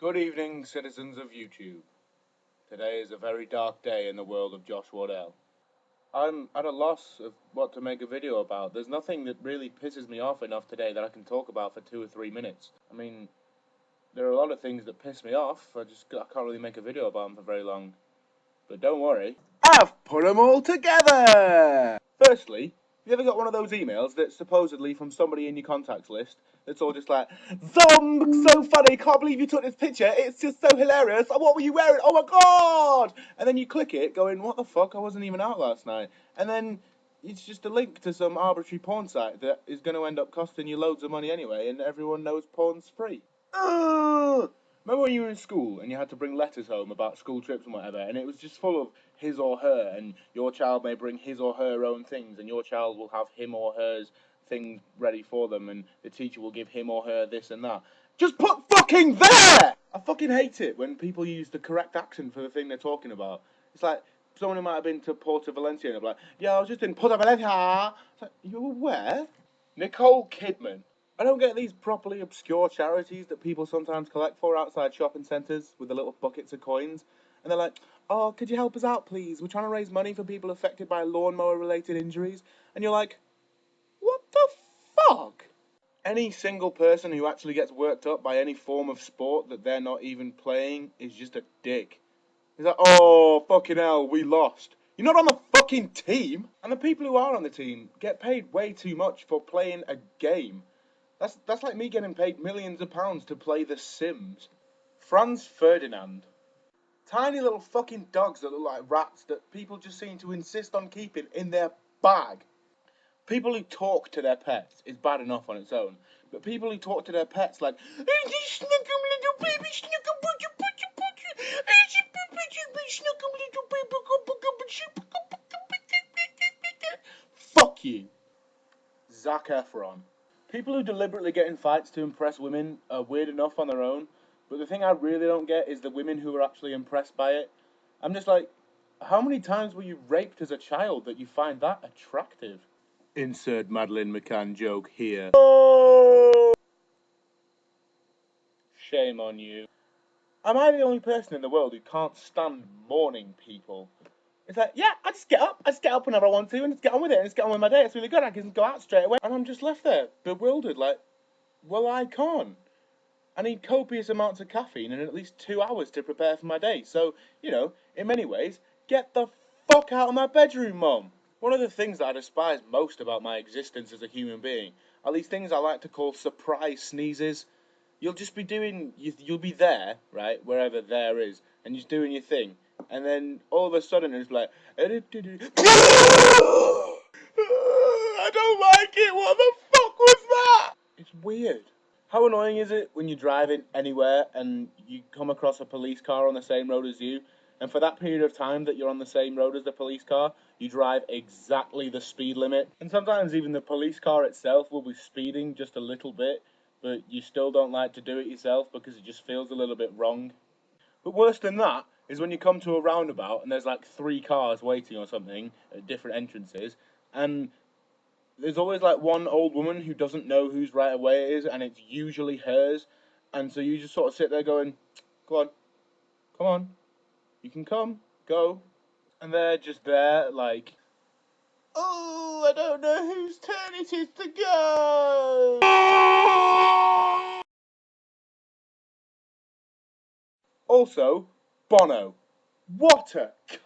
Good evening, citizens of YouTube. Today is a very dark day in the world of Josh Wardell. I'm at a loss of what to make a video about. There's nothing that really pisses me off enough today that I can talk about for 2 or 3 minutes. I mean, there are a lot of things that piss me off. I can't really make a video about them for very long. But don't worry, I've put them all together! Firstly, you ever got one of those emails that's supposedly from somebody in your contacts list that's all just like, Zom, so funny, can't believe you took this picture, it's just so hilarious, what were you wearing, oh my god! And then you click it going, what the fuck, I wasn't even out last night. And then it's just a link to some arbitrary porn site that is going to end up costing you loads of money anyway, and everyone knows porn's free. Ugh! Remember when you were in school and you had to bring letters home about school trips and whatever, and it was just full of his or her, and your child may bring his or her own things, and your child will have him or hers things ready for them, and the teacher will give him or her this and that. Just put fucking there! I fucking hate it when people use the correct accent for the thing they're talking about. It's like someone who might have been to Porto Valencia and they're like, yeah, I was just in Porto Valencia. It's like, you were where? Nicole Kidman. I don't get these properly obscure charities that people sometimes collect for outside shopping centres with the little buckets of coins. And they're like, oh, could you help us out, please? We're trying to raise money for people affected by lawnmower-related injuries. And you're like, what the fuck? Any single person who actually gets worked up by any form of sport that they're not even playing is just a dick. He's like, oh, fucking hell, we lost. You're not on the fucking team. And the people who are on the team get paid way too much for playing a game. That's like me getting paid millions of pounds to play The Sims. Franz Ferdinand. Tiny little fucking dogs that look like rats that people just seem to insist on keeping in their bag. People who talk to their pets is bad enough on its own. But people who talk to their pets like, snuggle little baby, snuggle butcher, butcher, butcher, snuggle little baby, fuck you. Zac Efron. People who deliberately get in fights to impress women are weird enough on their own, but the thing I really don't get is the women who are actually impressed by it. I'm just like, how many times were you raped as a child that you find that attractive? Insert Madeleine McCann joke here. Oh! Shame on you. Am I the only person in the world who can't stand morning people? It's like, yeah, I just get up whenever I want to, and just get on with it, and just get on with my day. It's really good. I can go out straight away, and I'm just left there bewildered, like, well, I can't. I need copious amounts of caffeine and at least 2 hours to prepare for my day. So, in many ways, get the fuck out of my bedroom, Mum. One of the things that I despise most about my existence as a human being are these things I like to call surprise sneezes. You'll just be doing, you'll be there, right, wherever there is, and you're just doing your thing. And then all of a sudden it's like, I don't like it, what the fuck was that? It's weird. How annoying is it when you're driving anywhere and you come across a police car on the same road as you, and for that period of time that you're on the same road as the police car, you drive exactly the speed limit, and sometimes even the police car itself will be speeding just a little bit, but you still don't like to do it yourself because it just feels a little bit wrong. But worse than that is when you come to a roundabout and there's like 3 cars waiting or something at different entrances, and there's always like one old woman who doesn't know whose right of way it is, and it's usually hers. And so you just sort of sit there going, "Go on, you can come, go." And they're just there, like, "Oh, I don't know whose turn it is to go." Also, Bono. What a